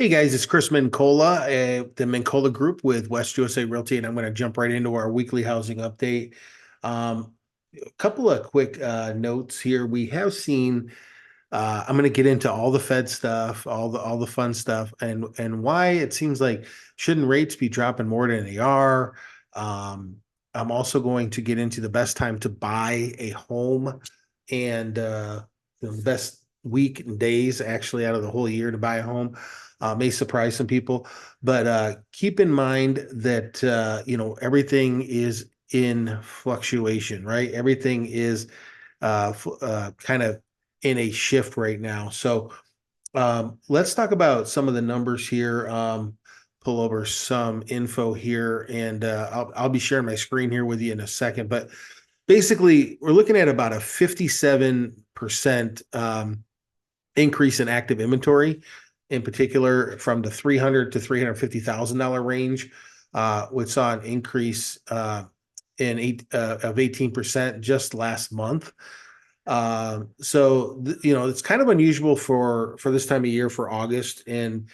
Hey guys, it's Chris Mincola, the Mincola Group with West USA Realty, and I'm going to jump right into our weekly housing update. A couple of quick notes here. We have seen. I'm going to get into all the Fed stuff, all the fun stuff, and why it seems like shouldn't rates be dropping more than they are. Um, I'm also going to get into the best time to buy a home and the best week and days actually out of the whole year to buy a home. May surprise some people, but keep in mind that everything is in fluctuation, right? Everything is kind of in a shift right now. So let's talk about some of the numbers here. Pull over some info here, and I'll be sharing my screen here with you in a second. But basically, we're looking at about a 57% increase in active inventory, in particular from the 300 to $350,000 range. We saw an increase of 18% just last month. It's kind of unusual for this time of year for August, and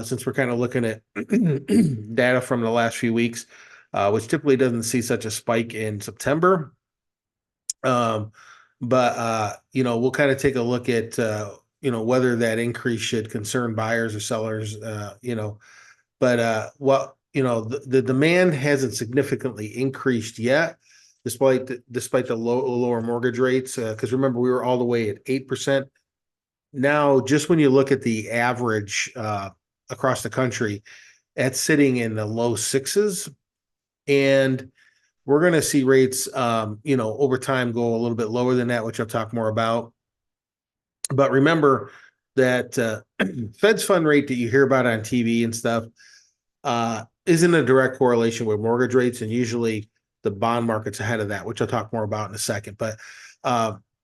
since we're kind of looking at data from the last few weeks, which typically doesn't see such a spike in September. We'll kind of take a look at whether that increase should concern buyers or sellers. The demand hasn't significantly increased yet, despite the lower mortgage rates. Because remember, we were all the way at 8%. Now, just when you look at the average across the country, that's sitting in the low sixes, and we're going to see rates, over time go a little bit lower than that, which I'll talk more about. But remember that Fed's fund rate that you hear about on TV and stuff isn't a direct correlation with mortgage rates, and usually the bond market's ahead of that, which I'll talk more about in a second. But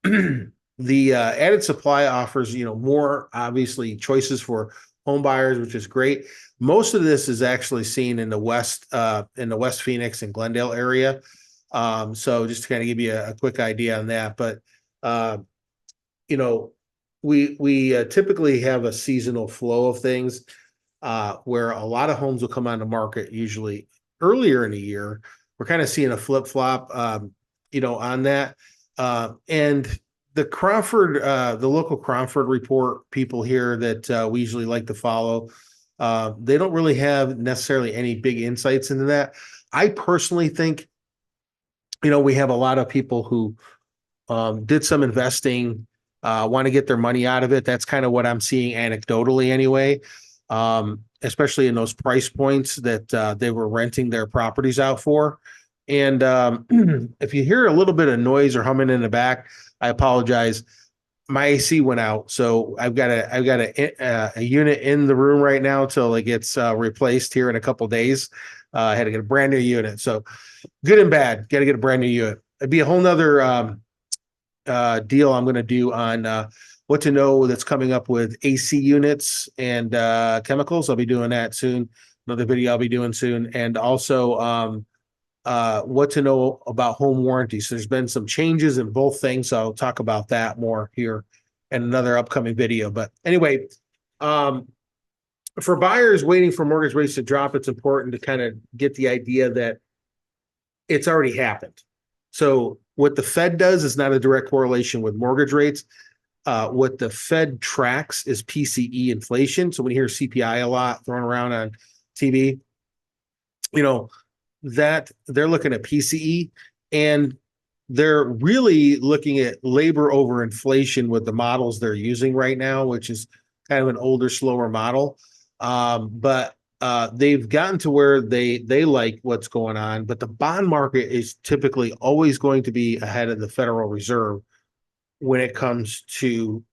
the added supply offers, more obviously choices for home buyers, which is great. Most of this is actually seen in the West Phoenix and Glendale area. So just to kind of give you a quick idea on that, but we typically have a seasonal flow of things where a lot of homes will come on the market usually earlier in the year. We're kind of seeing a flip flop, on that. And the local Cromford report people here that we usually like to follow, they don't really have necessarily any big insights into that. I personally think, we have a lot of people who did some investing, want to get their money out of it. That's kind of what I'm seeing anecdotally anyway, especially in those price points that they were renting their properties out for. And if you hear a little bit of noise or humming in the back, I apologize. My AC went out, so I've got a unit in the room right now till it gets replaced here in a couple of days. I had to get a brand new unit, so good and bad. Got to get a brand new unit. It'd be a whole nother deal I'm going to do on what to know that's coming up with AC units and chemicals. I'll be doing that soon. Another video I'll be doing soon, and also what to know about home warranties. So there's been some changes in both things. So I'll talk about that more here in another upcoming video. But anyway, for buyers waiting for mortgage rates to drop, it's important to kind of get the idea that it's already happened. So what the Fed does is not a direct correlation with mortgage rates. What the Fed tracks is PCE inflation. So when you hear CPI a lot thrown around on TV, that they're looking at PCE, and they're really looking at labor over inflation with the models they're using right now, which is kind of an older, slower model. But they've gotten to where they like what's going on, but the bond market is typically always going to be ahead of the Federal Reserve when it comes to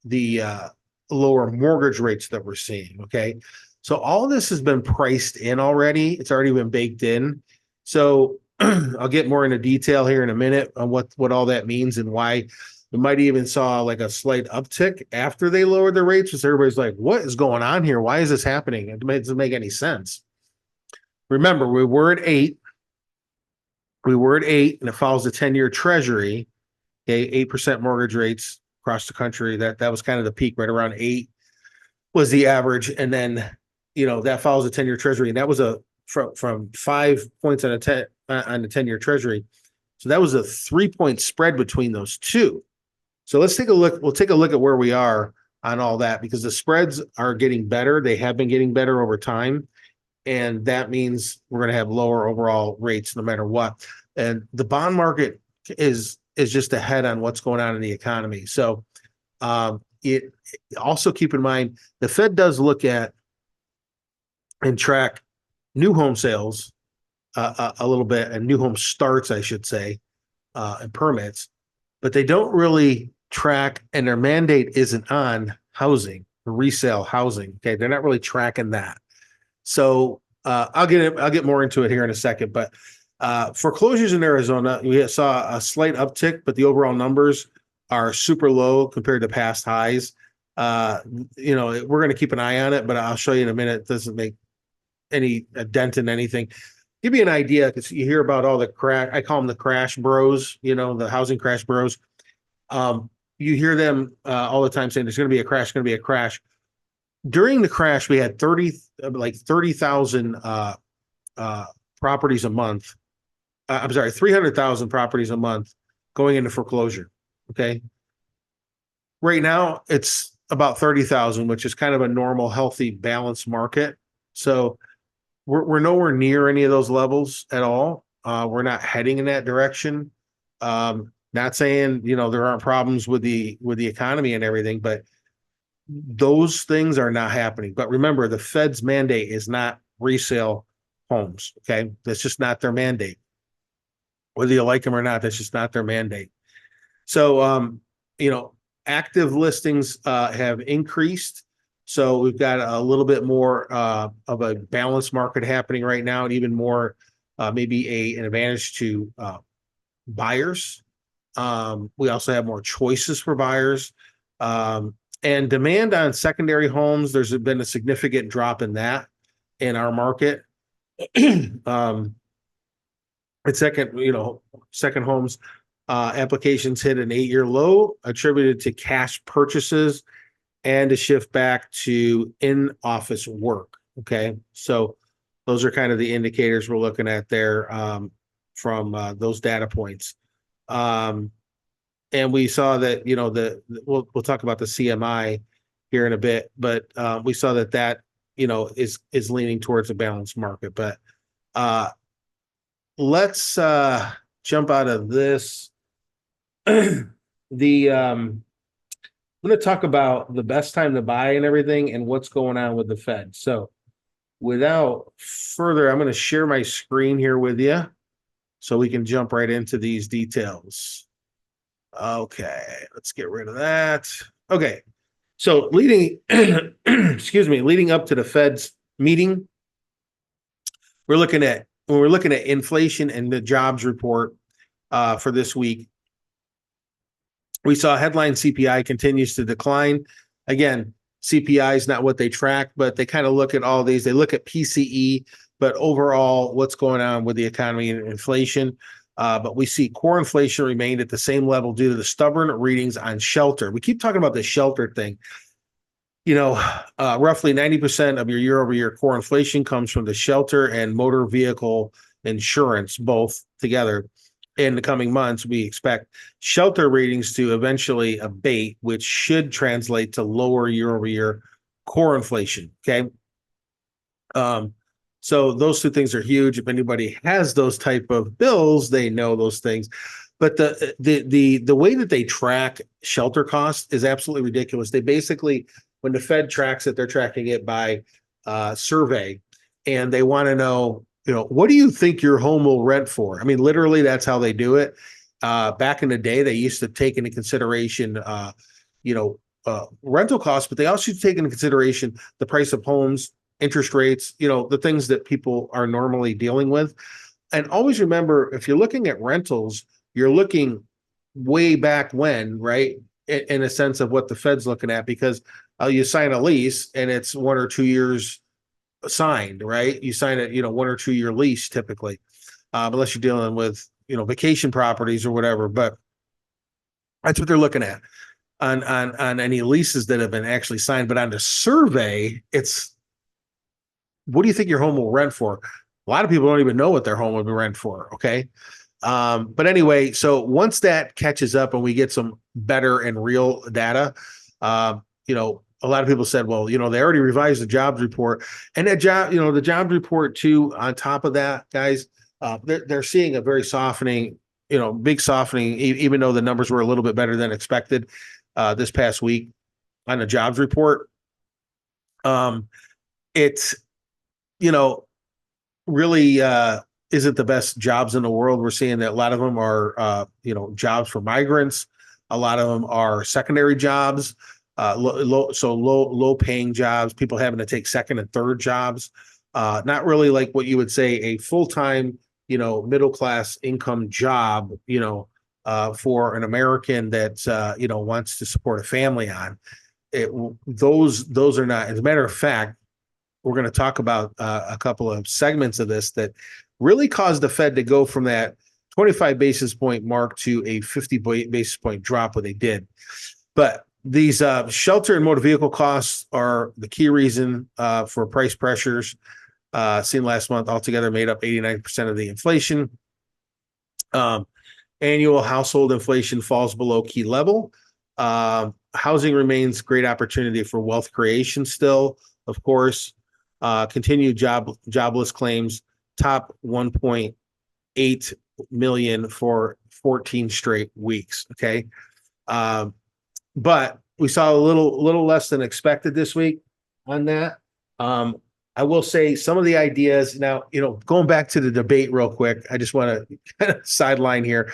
the lower mortgage rates that we're seeing. Okay. So all this has been priced in already. It's already been baked in. So I'll get more into detail here in a minute on what all that means and why we might even saw like a slight uptick after they lowered their rates. Because everybody's like, what is going on here? Why is this happening? It doesn't make any sense. Remember, we were at 8. We were at 8, and it follows the 10-year treasury. Okay, 8% mortgage rates across the country. That was kind of the peak, right around 8. was the average, and then that follows the 10-year Treasury, and that was from 5 points on the 10-year Treasury. So that was a 3-point spread between those two. So let's take a look. We'll take a look at where we are on all that, because the spreads are getting better. They have been getting better over time. And that means we're going to have lower overall rates no matter what. And the bond market is just ahead on what's going on in the economy. So it also, keep in mind, the Fed does look at and track new home sales a little bit, and new home starts, I should say, and permits, but they don't really track, and their mandate isn't on housing, resale housing. Okay, they're not really tracking that. So I'll get more into it here in a second. But foreclosures in Arizona, we saw a slight uptick, but the overall numbers are super low compared to past highs. We're going to keep an eye on it, but I'll show you in a minute. It doesn't make a dent in anything. Give you an idea, because you hear about all the crash. I call them the crash bros. The housing crash bros. You hear them all the time saying there's going to be a crash. Going to be a crash. During the crash, we had 30,000 properties a month. I'm sorry, 300,000 properties a month going into foreclosure. Okay. Right now, it's about 30,000, which is kind of a normal, healthy, balanced market. So we're nowhere near any of those levels at all. We're not heading in that direction. Not saying there aren't problems with the economy and everything, but those things are not happening. But remember, the Fed's mandate is not resale homes. Okay, that's just not their mandate. Whether you like them or not, that's just not their mandate. So active listings have increased. So we've got a little bit more of a balanced market happening right now, and even more maybe an advantage to buyers. We also have more choices for buyers. And demand on secondary homes, there's been a significant drop in that in our market. And second homes applications hit an 8-year low, attributed to cash purchases and a shift back to in-office work. Okay, so those are kind of the indicators we're looking at there from those data points. And we saw that we'll talk about the CMI here in a bit, but we saw that is leaning towards a balanced market. But let's jump out of this. I'm going to talk about the best time to buy and everything, and what's going on with the Fed. So without further, I'm going to share my screen here with you so we can jump right into these details. Okay, let's get rid of that. Okay, so leading up to the Fed's meeting, when we're looking at inflation and the jobs report for this week, we saw headline CPI continues to decline. Again, CPI is not what they track, but they kind of look at all these. They look at PCE, but overall, what's going on with the economy and inflation. But we see core inflation remained at the same level due to the stubborn readings on shelter. We keep talking about the shelter thing. Roughly 90% of your year-over-year core inflation comes from the shelter and motor vehicle insurance, both together. In the coming months, we expect shelter readings to eventually abate, which should translate to lower year-over-year core inflation. Okay. So those two things are huge. If anybody has those type of bills, they know those things. But the way that they track shelter costs is absolutely ridiculous. They basically, when the Fed tracks it, they're tracking it by survey, and they want to know, what do you think your home will rent for? I mean, literally, that's how they do it. Back in the day, they used to take into consideration, rental costs, but they also take into consideration the price of homes, interest rates, the things that people are normally dealing with. And always remember, if you're looking at rentals, you're looking way back when, right? In a sense of what the Fed's looking at, because you sign a lease and it's 1 or 2 years signed, right? You sign a 1 or 2 year lease typically, unless you're dealing with vacation properties or whatever. But that's what they're looking at. on any leases that have been actually signed, but on the survey, it's what do you think your home will rent for? A lot of people don't even know what their home will be rent for. Okay. But anyway, so once that catches up and we get some better and real data, a lot of people said, well, they already revised the jobs report, and that the jobs report too. On top of that, guys, they're seeing a very softening, big softening, even though the numbers were a little bit better than expected this past week on the jobs report. It's really isn't the best jobs in the world. We're seeing that a lot of them are jobs for migrants. A lot of them are secondary jobs, low paying jobs, people having to take second and third jobs. Not really like what you would say a full-time, middle class income job, for an American that wants to support a family on. Those are not. As a matter of fact, we're going to talk about a couple of segments of this that really caused the Fed to go from that 25 basis point mark to a 50 basis point drop when they did. But these shelter and motor vehicle costs are the key reason for price pressures seen last month. Altogether made up 89% of the inflation. Annual household inflation falls below key level. Housing remains great opportunity for wealth creation still, of course. Continued jobless claims top 1.8 million for 14 straight weeks. Okay. But we saw a little less than expected this week on that. I will say some of the ideas now, going back to the debate real quick, I just want to kind of sideline here.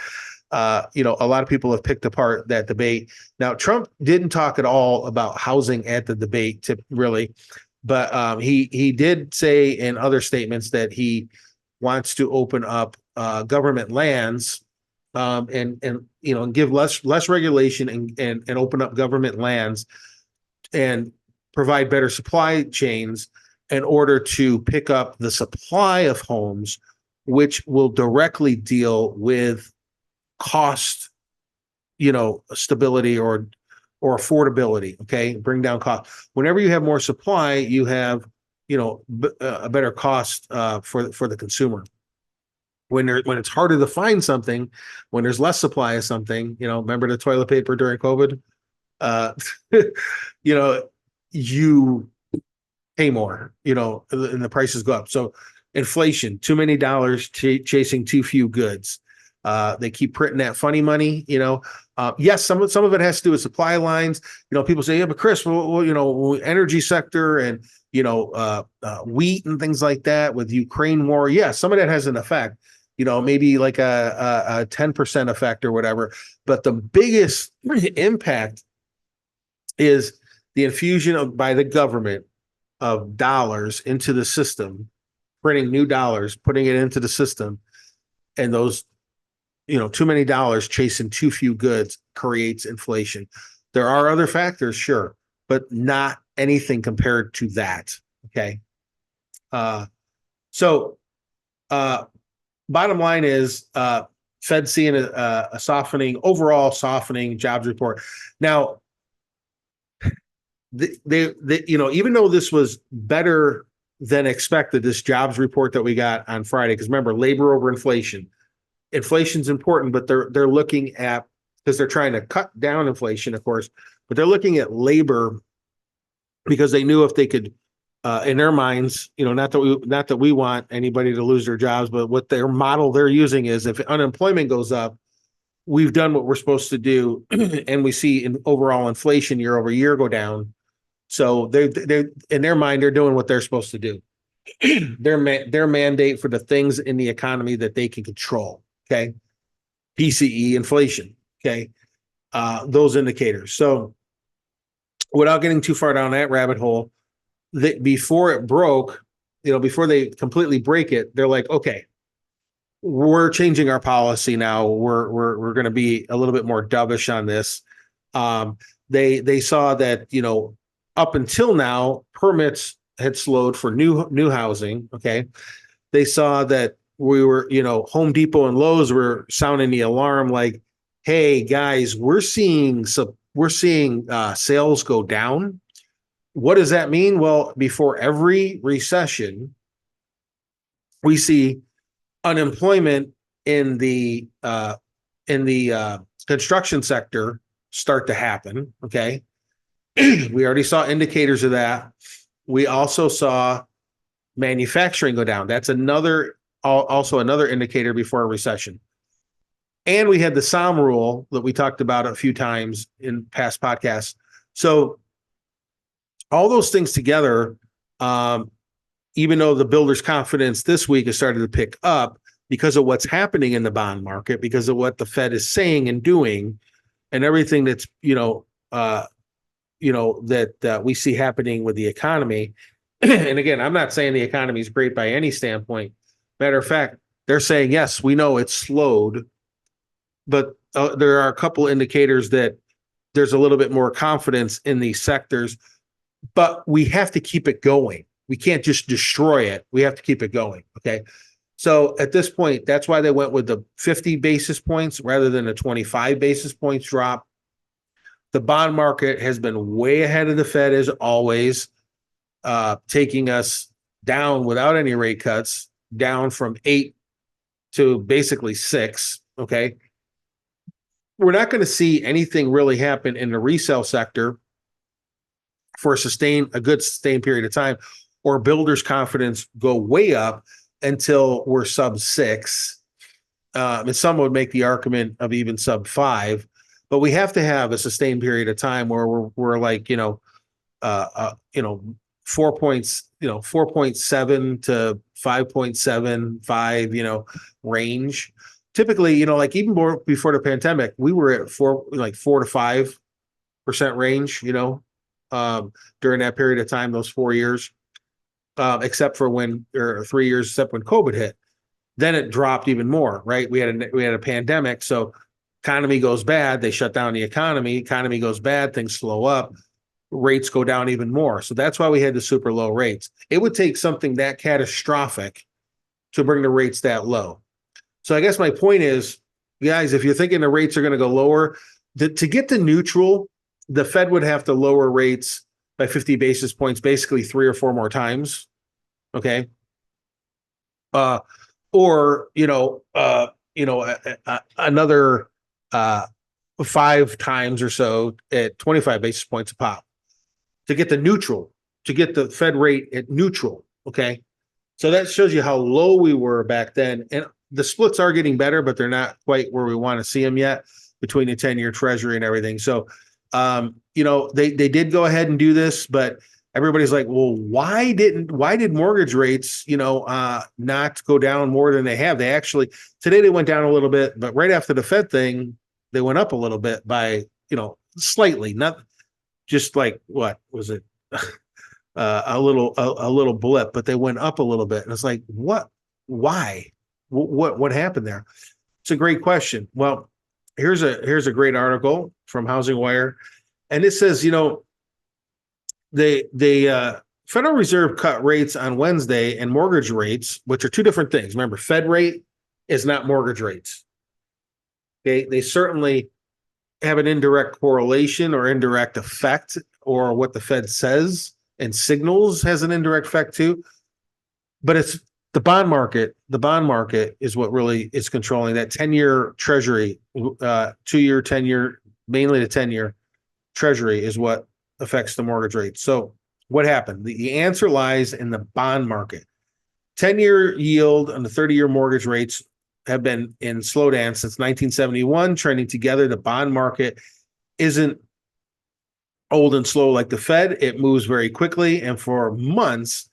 A lot of people have picked apart that debate. Now, Trump didn't talk at all about housing at the debate, really. But he did say in other statements that he wants to open up government lands and give less regulation and open up government lands and provide better supply chains in order to pick up the supply of homes, which will directly deal with cost, stability or affordability. Okay. Bring down cost. Whenever you have more supply, you have, a better cost for the consumer. When it's harder to find something, when there's less supply of something, remember the toilet paper during COVID? You pay more, and the prices go up. So inflation, too many dollars chasing too few goods. They keep printing that funny money, yes, some of it has to do with supply lines. People say, yeah, but Chris, energy sector and, wheat and things like that with Ukraine war. Yeah, some of that has an effect, maybe like a 10% effect or whatever. But the biggest impact is the infusion by the government of dollars into the system, printing new dollars, putting it into the system, and those too many dollars chasing too few goods creates inflation. There are other factors, sure, but not anything compared to that. Okay. So bottom line is Fed seeing a overall softening jobs report. Now, even though this was better than expected, this jobs report that we got on Friday, because remember, labor over inflation. Inflation's important, but they're looking at, because they're trying to cut down inflation, of course, but they're looking at labor because they knew if they could, in their minds, not that we want anybody to lose their jobs, but what their model they're using is if unemployment goes up, we've done what we're supposed to do, and we see overall inflation year over year go down. So they're in their mind, they're doing what they're supposed to do. Their mandate for the things in the economy that they can control. Okay. PCE, inflation. Okay. Those indicators. So without getting too far down that rabbit hole, before it broke, before they completely break it, they're like, okay, we're changing our policy now. We're going to be a little bit more dovish on this. They saw that, up until now, permits had slowed for new housing. Okay. They saw that we were, Home Depot and Lowe's were sounding the alarm like, hey guys, we're seeing we're seeing sales go down. What does that mean? Well, before every recession, we see unemployment in the construction sector start to happen. Okay, we already saw indicators of that. We also saw manufacturing go down. That's also another indicator before a recession. And we had the Somm rule that we talked about a few times in past podcasts. So all those things together, even though the builder's confidence this week has started to pick up because of what's happening in the bond market, because of what the Fed is saying and doing, and everything that's that we see happening with the economy. And again, I'm not saying the economy is great by any standpoint. Matter of fact, they're saying, yes, we know it's slowed, but there are a couple indicators that there's a little bit more confidence in these sectors, but we have to keep it going. We can't just destroy it. We have to keep it going. Okay. So at this point, that's why they went with the 50 basis points rather than a 25 basis points drop. The bond market has been way ahead of the Fed as always, taking us down without any rate cuts, down from 8 to basically 6. Okay. We're not going to see anything really happen in the resale sector for a good sustained period of time, or builders' confidence go way up until we're sub 6. And some would make the argument of even sub 5. But we have to have a sustained period of time where we're like 4 points, 4.7 to 5.75, range. Typically, like even more before the pandemic, we were at 4 to 5% range, during that period of time, those 4 years, except for 3 years, except when COVID hit. Then it dropped even more, right? We had a pandemic, so economy goes bad, they shut down the economy. Economy goes bad, things slow up, rates go down even more. So that's why we had the super low rates. It would take something that catastrophic to bring the rates that low. So I guess my point is, guys, if you're thinking the rates are going to go lower, to get to neutral, the Fed would have to lower rates by 50 basis points, basically 3 or 4 more times. Okay. Or another 5 times or so at 25 basis points a pop to get the neutral, to get the Fed rate at neutral. Okay. So that shows you how low we were back then. And the splits are getting better, but they're not quite where we want to see them yet between the 10-year treasury and everything. So, they did go ahead and do this, but everybody's like, well, why did mortgage rates, not go down more than they have? They actually, today they went down a little bit, but right after the Fed thing, they went up a little bit by, slightly, not just like, what was it? A little blip, but they went up a little bit. And it's like, why? What happened there? It's a great question. Well, here's a great article from Housing Wire. And it says, the Federal Reserve cut rates on Wednesday, and mortgage rates, which are two different things. Remember, Fed rate is not mortgage rates. Okay, they certainly have an indirect correlation or indirect effect, or what the Fed says and signals has an indirect effect too. But it's the bond market. The bond market is what really is controlling that 10-year treasury, 2-year, 10-year, mainly the 10-year treasury is what affects the mortgage rate. So what happened? The answer lies in the bond market. 10-year yield and the 30-year mortgage rates have been in slowdown since 1971, trending together. The bond market isn't old and slow like the Fed. It moves very quickly, and for months,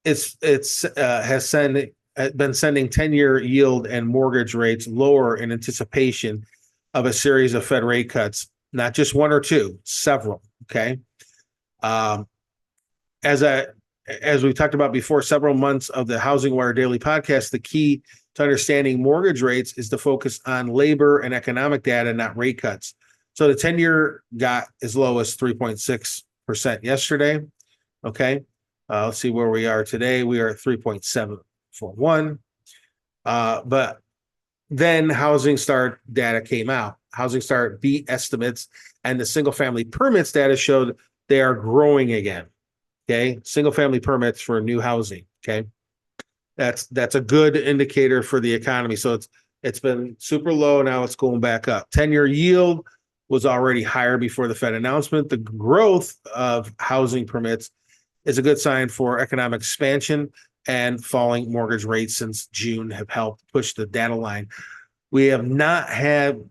has been sending 10-year yield and mortgage rates lower in anticipation of a series of Fed rate cuts, not just 1 or 2, several. Okay. As we talked about before, several months of the Housing Wire Daily podcast, the key to understanding mortgage rates is to focus on labor and economic data, not rate cuts. So the 10-year got as low as 3.6% yesterday. Okay. Let's see where we are today. We are at 3.741. But then housing start data came out. housing start beat estimates, and the single family permits data showed they are growing again. Okay, single family permits for new housing. Okay, that's a good indicator for the economy. So it's been super low, now it's going back up. 10-year yield was already higher before the Fed announcement. The growth of housing permits is a good sign for economic expansion, and falling mortgage rates since June have helped push the data line. We have not had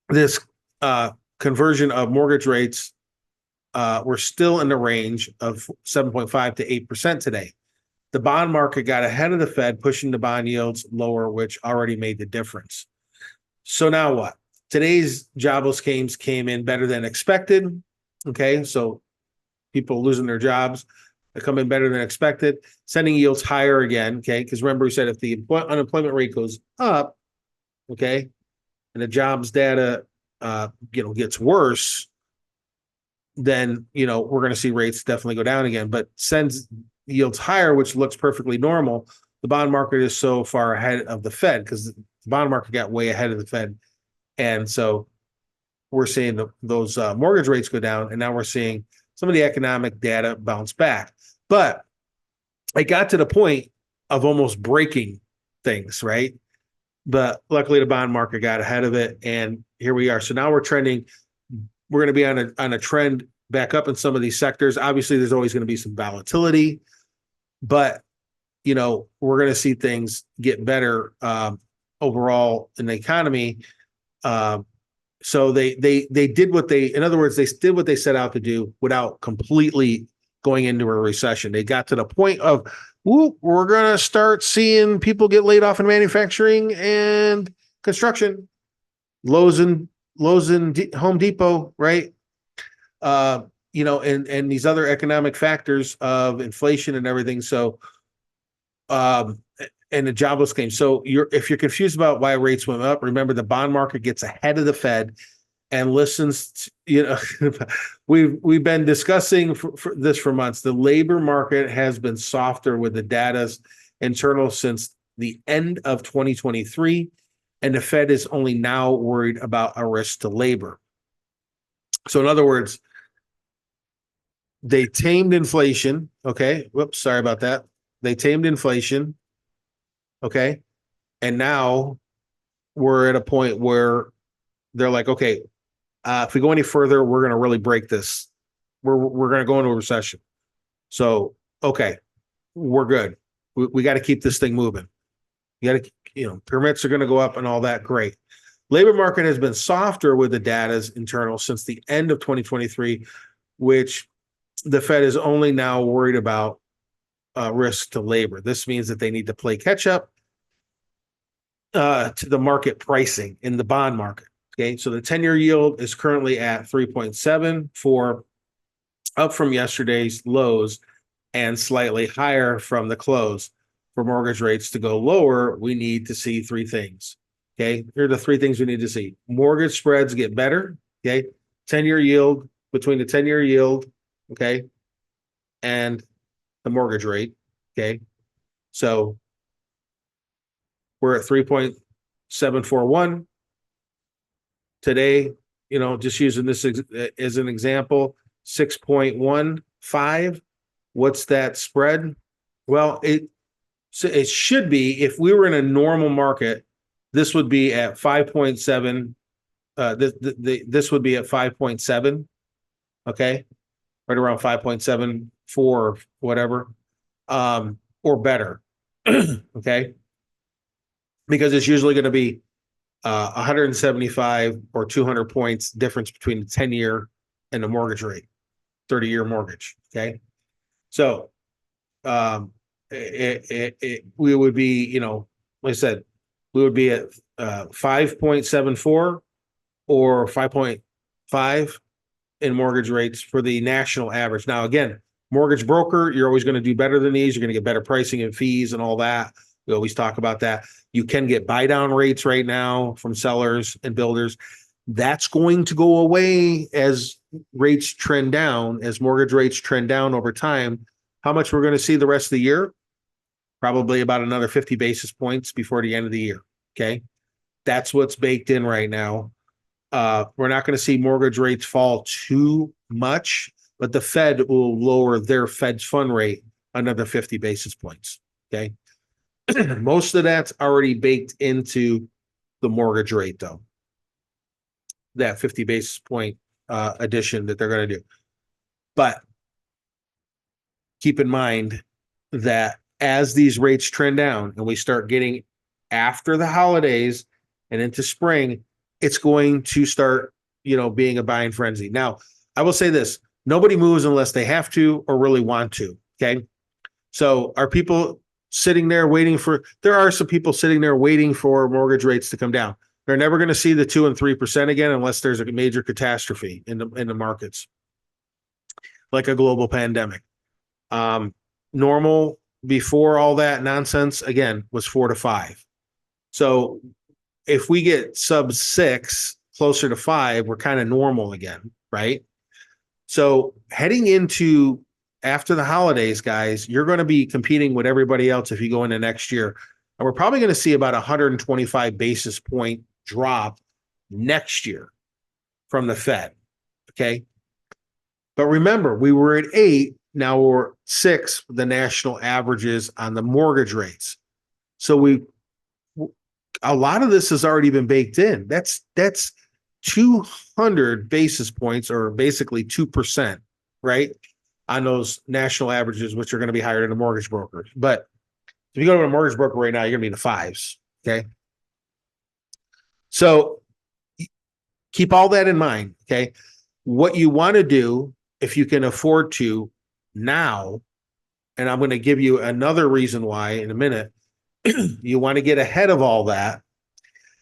this conversion of mortgage rates. We're still in the range of 7.5 to 8% today. The bond market got ahead of the Fed, pushing the bond yields lower, which already made the difference. So now what? Today's jobless claims came in better than expected. Okay, so people losing their jobs, they come in better than expected, sending yields higher again. Okay, because remember we said if the unemployment rate goes up, okay, and the jobs data gets worse, then we're going to see rates definitely go down again. But sends yields higher, which looks perfectly normal. The bond market is so far ahead of the Fed because the bond market got way ahead of the Fed, and so we're seeing those mortgage rates go down, and now we're seeing some of the economic data bounce back. But it got to the point of almost breaking things, right? But luckily the bond market got ahead of it, and here we are. So now we're trending. We're going to be on a trend back up in some of these sectors. Obviously, there's always going to be some volatility, but we're going to see things get better overall in the economy. So they did what they, in other words, they did what they set out to do without completely going into a recession. They got to the point of, we're going to start seeing people get laid off in manufacturing and construction. Lowe's and Home Depot, right? And these other economic factors of inflation and everything. So, and the jobless claim. So if you're confused about why rates went up, remember the bond market gets ahead of the Fed and listens to, we've been discussing for this for months. The labor market has been softer with the data's internal since the end of 2023, and the Fed is only now worried about a risk to labor. So in other words, they tamed inflation. Okay. Whoops, sorry about that. They tamed inflation. Okay. And now we're at a point where they're like, okay, if we go any further, we're going to really break this. We're going to go into a recession. So, okay, we're good. We got to keep this thing moving. You got to, permits are going to go up and all that. Great. Labor market has been softer with the data's internal since the end of 2023, which the Fed is only now worried about risk to labor. This means that they need to play catch up to the market pricing in the bond market. Okay, so the 10-year yield is currently at 3.74, up from yesterday's lows and slightly higher from the close. For mortgage rates to go lower, we need to see three things. Okay, here are the three things we need to see. Mortgage spreads get better. Okay, 10-year yield, between the 10-year yield, okay, and the mortgage rate. Okay, so we're at 3.741 today. Just using this as an example, 6.15. What's that spread? Well, it should be, if we were in a normal market, this would be at 5.7. This would be at 5.7. Okay, right around 5.74 or whatever, or better. Okay, because it's usually going to be 175 or 200 points difference between the 10-year and the mortgage rate, 30-year mortgage. Okay, so we would be, like I said, we would be at 5.74 or 5.5 in mortgage rates for the national average. Now, again, mortgage broker, you're always going to do better than these. You're going to get better pricing and fees and all that. We always talk about that. You can get buy down rates right now from sellers and builders. That's going to go away as rates trend down, as mortgage rates trend down over time. How much we're going to see the rest of the year? Probably about another 50 basis points before the end of the year. Okay. That's what's baked in right now. We're not going to see mortgage rates fall too much, but the Fed will lower their Fed's fund rate another 50 basis points. Okay. Most of that's already baked into the mortgage rate, though. That 50 basis point addition that they're going to do. But keep in mind that as these rates trend down and we start getting after the holidays and into spring, it's going to start, being a buying frenzy. Now, I will say this, nobody moves unless they have to or really want to. Okay. So are people sitting there waiting there are some people sitting there waiting for mortgage rates to come down. They're never going to see the 2% and 3% again unless there's a major catastrophe in the markets, like a global pandemic. Normal before all that nonsense again was 4 to 5. So if we get sub 6 closer to 5, we're kind of normal again, right? So heading into after the holidays, guys, you're going to be competing with everybody else if you go into next year. And we're probably going to see about 125 basis point drop next year from the Fed. Okay. But remember, we were at 8. Now we're 6, the national averages on the mortgage rates. So a lot of this has already been baked in. That's 200 basis points, or basically 2%, right? On those national averages, which are going to be higher than the mortgage brokers. But if you go to a mortgage broker right now, you're going to be in the 5s. Okay. So keep all that in mind. Okay. What you want to do, if you can afford to now, and I'm going to give you another reason why in a minute, you want to get ahead of all that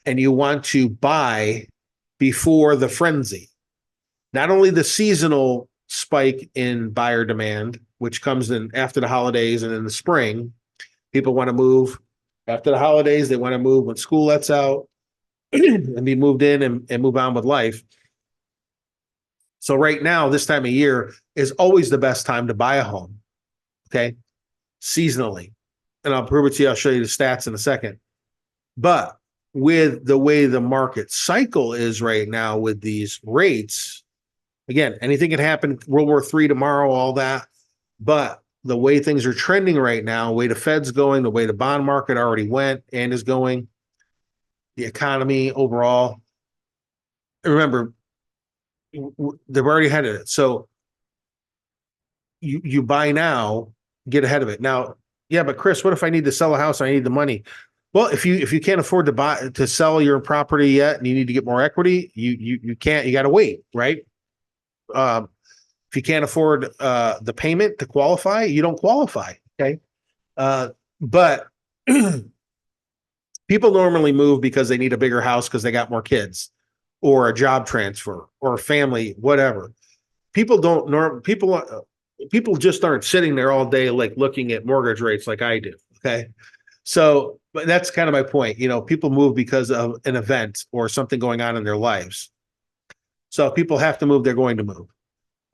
and you want to buy before the frenzy. Not only the seasonal spike in buyer demand, which comes in after the holidays and in the spring. People want to move after the holidays. They want to move when school lets out and be moved in and move on with life. So right now, this time of year is always the best time to buy a home. Okay. Seasonally. And I'll prove it to you. I'll show you the stats in a second. But with the way the market cycle is right now with these rates, again, anything can happen, World War III tomorrow, all that. But the way things are trending right now, the way the Fed's going, the way the bond market already went and is going, the economy overall, remember, they've already had it. So you buy now, get ahead of it. Now, yeah, but Chris, what if I need to sell a house? I need the money. Well, if you can't afford to sell your property yet, and you need to get more equity, you can't. You got to wait, right? If you can't afford the payment to qualify, you don't qualify. Okay, but people normally move because they need a bigger house because they got more kids, or a job transfer, or a family, whatever. People don't people just aren't sitting there all day like looking at mortgage rates like I do. Okay. So, but that's kind of my point. People move because of an event or something going on in their lives. So if people have to move, they're going to move.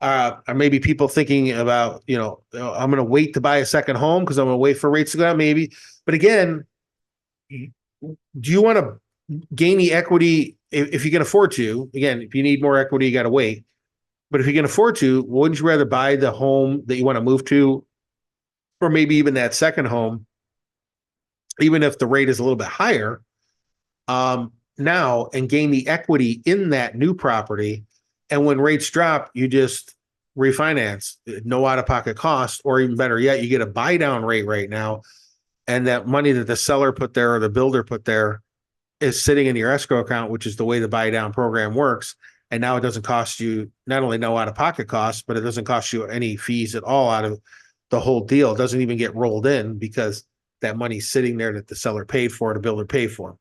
Or maybe people thinking about, I'm going to wait to buy a second home because I'm going to wait for rates to go down, maybe. But again, do you want to gain the equity if you can afford to? Again, if you need more equity, you got to wait. But if you can afford to, wouldn't you rather buy the home that you want to move to, or maybe even that second home, even if the rate is a little bit higher, now, and gain the equity in that new property? And when rates drop, you just refinance, no out-of-pocket cost, or even better yet, you get a buy-down rate right now, and that money that the seller put there or the builder put there is sitting in your escrow account, which is the way the buy-down program works. And now it doesn't cost you not only no out-of-pocket costs, but it doesn't cost you any fees at all out of the whole deal. It doesn't even get rolled in because that money's sitting there that the seller paid for, the builder paid for.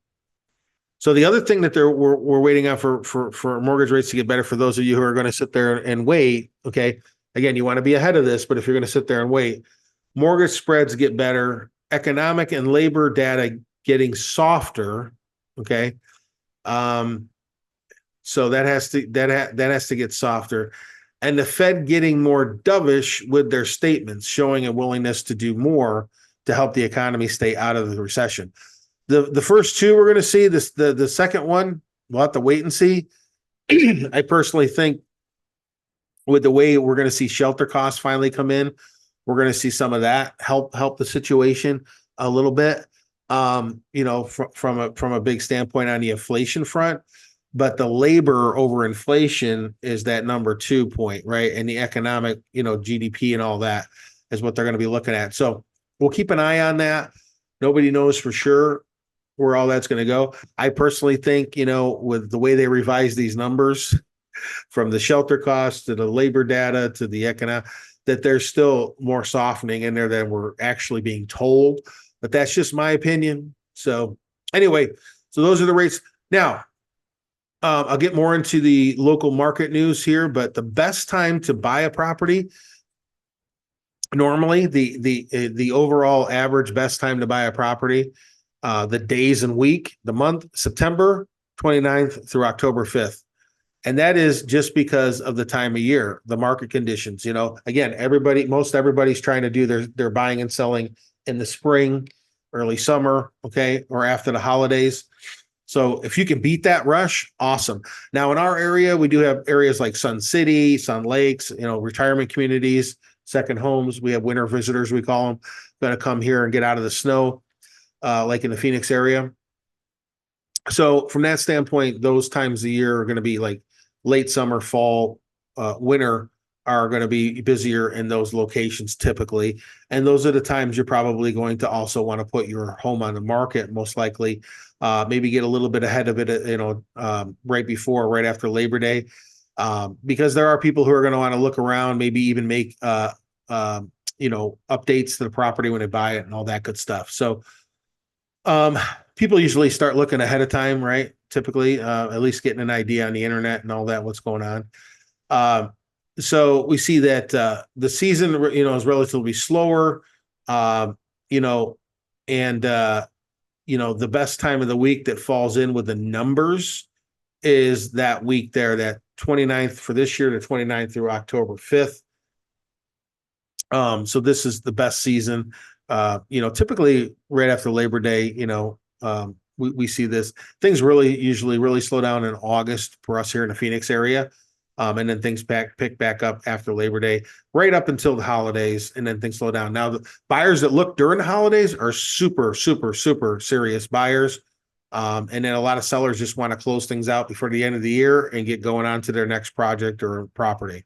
So the other thing that we're waiting on for mortgage rates to get better, for those of you who are going to sit there and wait, okay, again, you want to be ahead of this, but if you're going to sit there and wait, mortgage spreads get better, economic and labor data getting softer, okay, so that has to get softer, and the Fed getting more dovish with their statements, showing a willingness to do more to help the economy stay out of the recession. The first two we're going to see, the second one, we'll have to wait and see. I personally think with the way we're going to see shelter costs finally come in, we're going to see some of that help the situation a little bit. From a big standpoint on the inflation front, but the labor over inflation is that number 2 point, right? And the economic, GDP and all that is what they're going to be looking at. So we'll keep an eye on that. Nobody knows for sure where all that's going to go. I personally think, with the way they revise these numbers, from the shelter costs to the labor data to the economic, that there's still more softening in there than we're actually being told. But that's just my opinion. So anyway, so those are the rates. Now, I'll get more into the local market news here, but the best time to buy a property, normally the overall average best time to buy a property, the days and week, the month, September 29th through October 5th. And that is just because of the time of year, the market conditions. Again, most everybody's trying to do their buying and selling in the spring, early summer, okay, or after the holidays. So if you can beat that rush, awesome. Now in our area, we do have areas like Sun City, Sun Lakes, retirement communities, second homes. We have winter visitors, we call them, going to come here and get out of the snow, like in the Phoenix area. So from that standpoint, those times of the year are going to be like late summer, fall, winter are going to be busier in those locations typically. And those are the times you're probably going to also want to put your home on the market, most likely. Maybe get a little bit ahead of it, right after Labor Day, because there are people who are going to want to look around, maybe even make, updates to the property when they buy it and all that good stuff. So people usually start looking ahead of time, right? Typically, at least getting an idea on the internet and all that, what's going on. So we see that the season, is relatively slower, and the best time of the week that falls in with the numbers is that week there, that 29th for this year to 29th through October 5th. So this is the best season. Typically right after Labor Day, we see this. Things usually really slow down in August for us here in the Phoenix area. And then things pick back up after Labor Day, right up until the holidays, and then things slow down. Now, the buyers that look during the holidays are super, super, super serious buyers. And then a lot of sellers just want to close things out before the end of the year and get going on to their next project or property.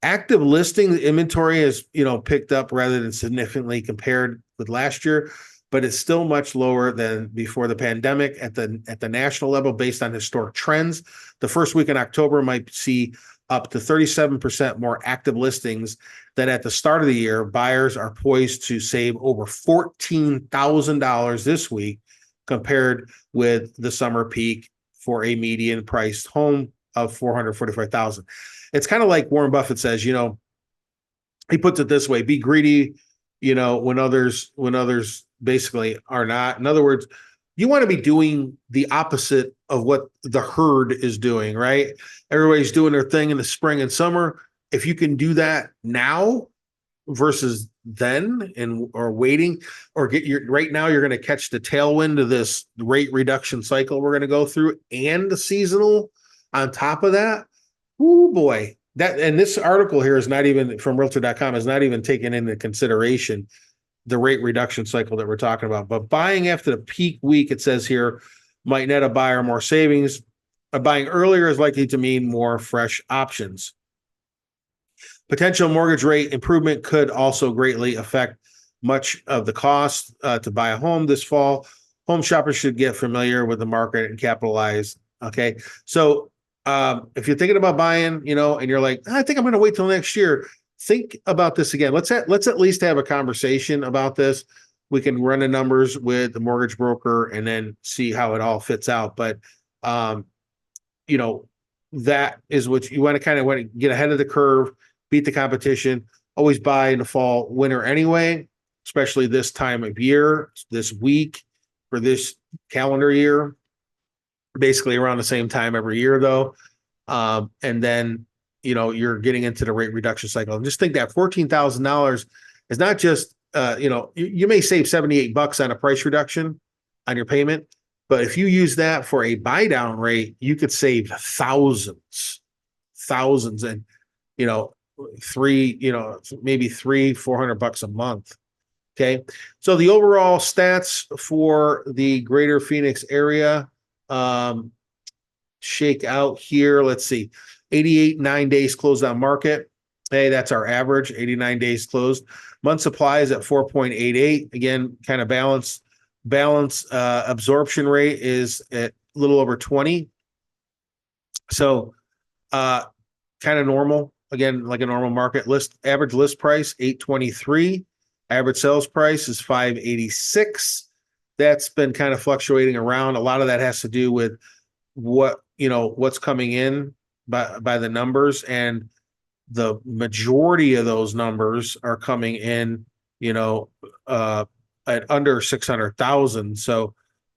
Active listing inventory has, picked up rather than significantly compared with last year, but it's still much lower than before the pandemic at the national level based on historic trends. The first week in October might see up to 37% more active listings than at the start of the year. Buyers are poised to save over $14,000 this week compared with the summer peak for a median priced home of $445,000. It's kind of like Warren Buffett says, he puts it this way: be greedy, when others basically are not. In other words, you want to be doing the opposite of what the herd is doing, right? Everybody's doing their thing in the spring and summer. If you can do that now versus then or waiting, or right now, you're going to catch the tailwind of this rate reduction cycle we're going to go through and the seasonal on top of that. Oh boy. And this article here is not even from realtor.com, is not even taken into consideration the rate reduction cycle that we're talking about. But buying after the peak week, it says here, might net a buyer more savings. Buying earlier is likely to mean more fresh options. Potential mortgage rate improvement could also greatly affect much of the cost to buy a home this fall. Home shoppers should get familiar with the market and capitalize. Okay. So if you're thinking about buying, and you're like, I think I'm going to wait till next year, think about this again. Let's at least have a conversation about this. We can run the numbers with the mortgage broker and then see how it all fits out. But, that is what you want to get ahead of the curve, beat the competition, always buy in the fall, winter anyway, especially this time of year, this week for this calendar year, basically around the same time every year though. And then, you're getting into the rate reduction cycle. And just think that $14,000 is not just, you may save $78 on a price reduction on your payment, But if you use that for a buy down rate, you could save thousands, and you know, maybe 300-400 bucks a month. Okay. So the overall stats for the greater Phoenix area shake out here. Let's see. 88 9 days closed on market. Hey, that's our average, 89 days closed. Month supply is at 4.88. Again, kind of balance. Absorption rate is at a little over 20. So kind of normal. Again, like a normal market. Average list price, 823. Average sales price is 586. That's been kind of fluctuating around. A lot of that has to do with what's coming in by the numbers, and the majority of those numbers are coming in, at under 600,000. So,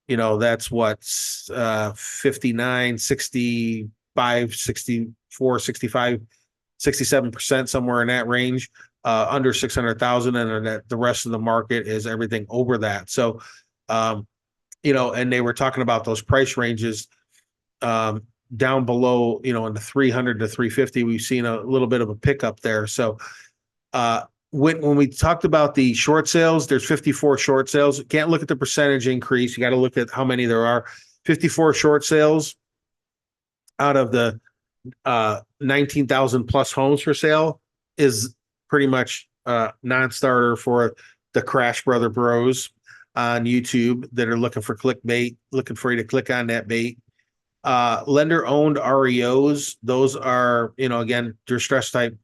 that's what's 59, 65, 64, 65, 67%, somewhere in that range, under 600,000. And then the rest of the market is everything over that. So, and they were talking about those price ranges down below, in the 300 to 350, we've seen a little bit of a pickup there. So when we talked about the short sales, there's 54 short sales. You can't look at the percentage increase. You got to look at how many there are. 54 short sales out of the 19,000 plus homes for sale is pretty much non-starter for the Crash Brother Bros on YouTube that are looking for clickbait, looking for you to click on that bait. Lender owned REOs, those are, again, distressed type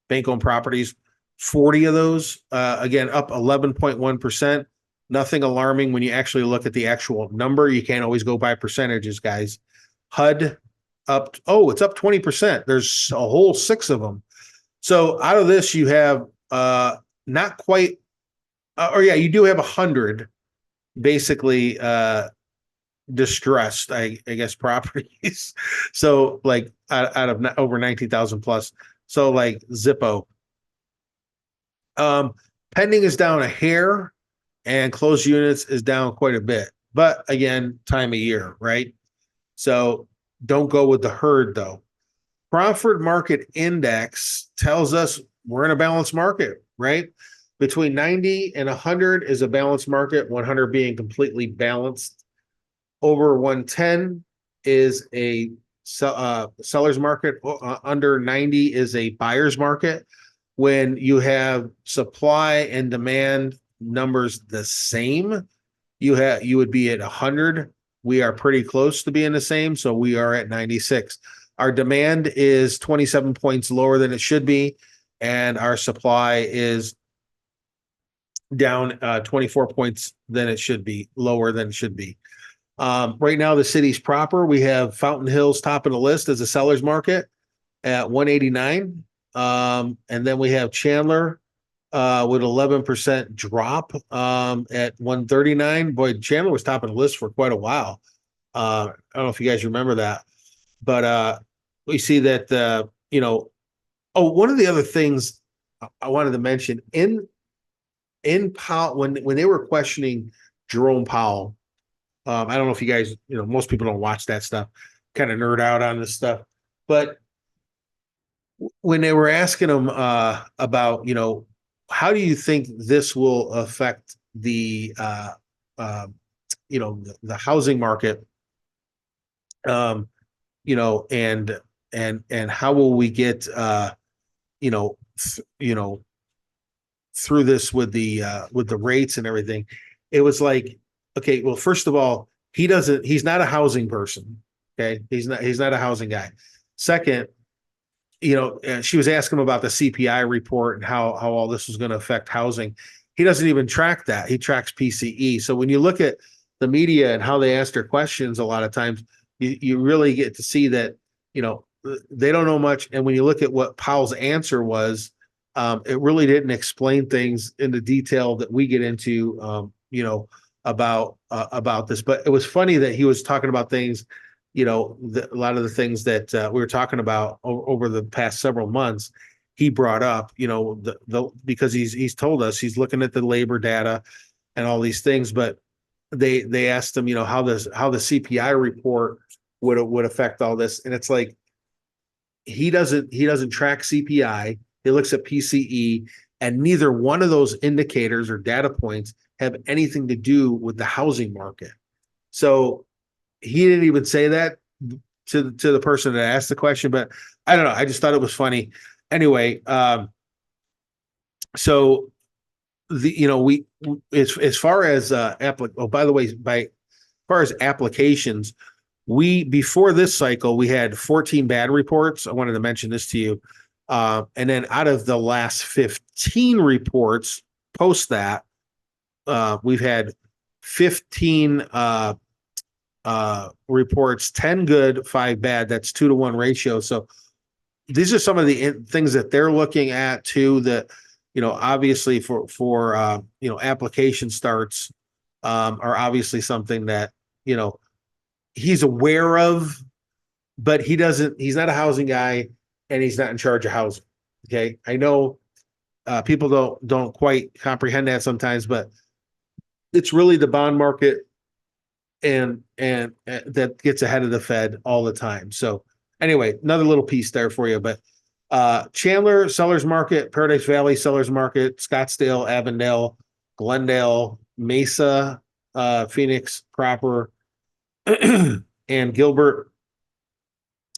bank owned properties. 40 of those, again, up 11.1%. Nothing alarming when you actually look at the actual number. You can't always go by percentages, guys. HUD up, it's up 20%. There's a whole 6 of them. So out of this, you have not quite, you do have 100 basically distressed, I guess, properties. So like out of over 19,000 plus. So like Zippo. Pending is down a hair and closed units is down quite a bit. But again, time of year, right? So don't go with the herd though. Crawford Market Index tells us we're in a balanced market, right? Between 90 and 100 is a balanced market, 100 being completely balanced. Over 110 is a seller's market. Under 90 is a buyer's market. When you have supply and demand numbers the same, you would be at 100. We are pretty close to being the same, so we are at 96. Our demand is 27 points lower than it should be, and our supply is down 24 points than it should be, lower than it should be. Right now, the city's proper. We have Fountain Hills topping the list as a seller's market at 189. And then we have Chandler with 11% drop at 139. Boy, Chandler was topping the list for quite a while. I don't know if you guys remember that, but we see that, one of the other things I wanted to mention in Powell, when they were questioning Jerome Powell, I don't know if you guys, most people don't watch that stuff, kind of nerd out on this stuff, but when they were asking him about, how do you think this will affect the, the housing market, and how will we get, through this with the rates and everything? It was like, okay, well, first of all, he's not a housing person. Okay. He's not a housing guy. Second, she was asking him about the CPI report and how all this was going to affect housing. He doesn't even track that. He tracks PCE. So when you look at the media and how they ask their questions, a lot of times you really get to see that, they don't know much. And when you look at what Powell's answer was, it really didn't explain things in the detail that we get into, about this. But it was funny that he was talking about things, a lot of the things that we were talking about over the past several months. He brought up, because he's told us he's looking at the labor data and all these things. But they asked him, how the CPI report would affect all this, and it's like he doesn't track CPI. He looks at PCE, and neither one of those indicators or data points have anything to do with the housing market. So he didn't even say that to the person that asked the question, but I don't know. I just thought it was funny. Anyway, so we as far as by the way, as far as applications, before this cycle we had 14 bad reports. I wanted to mention this to you. And then out of the last 15 reports post that, we've had 15 reports, 10 good, 5 bad. That's 2-to-1 ratio. So these are some of the things that they're looking at too, that, obviously for application starts, are obviously something that, he's aware of, but he's not a housing guy, and he's not in charge of housing. Okay. I know people don't quite comprehend that sometimes, but it's really the bond market and that gets ahead of the Fed all the time. So anyway, another little piece there for you. But Chandler, sellers market, Paradise Valley, sellers market, Scottsdale, Avondale, Glendale, Mesa, Phoenix proper, and Gilbert,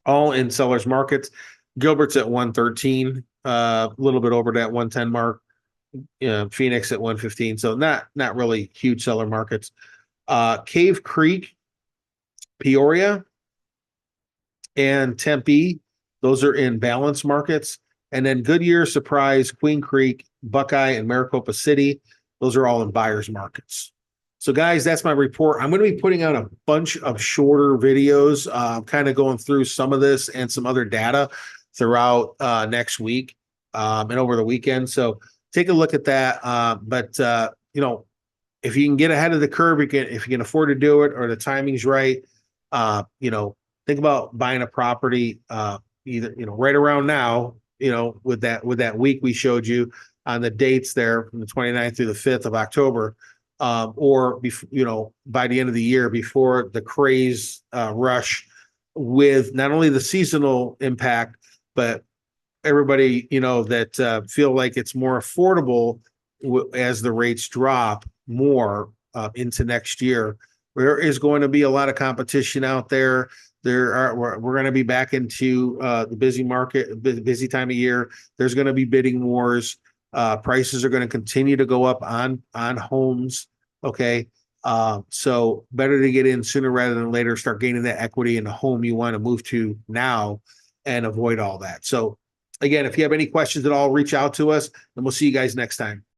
all in sellers markets. Gilbert's at 113, a little bit over that 110 mark. Phoenix at 115. So not really huge seller markets. Cave Creek, Peoria, and Tempe, those are in balance markets. And then Goodyear, Surprise, Queen Creek, Buckeye, and Maricopa City, those are all in buyers markets. So guys, that's my report. I'm going to be putting out a bunch of shorter videos, kind of going through some of this and some other data throughout next week and over the weekend. So take a look at that. But if you can get ahead of the curve, if you can afford to do it, or the timing's right, think about buying a property either right around now, with that week we showed you on the dates there from the 29th through the 5th of October, or by the end of the year, before the craze rush, with not only the seasonal impact, but everybody that feel like it's more affordable as the rates drop more into next year. There is going to be a lot of competition out there. We're going to be back into the busy market, busy time of year. There's going to be bidding wars. Prices are going to continue to go up on homes. Okay. So better to get in sooner rather than later, start gaining that equity in the home you want to move to now, and avoid all that. So again, if you have any questions at all, reach out to us, and we'll see you guys next time.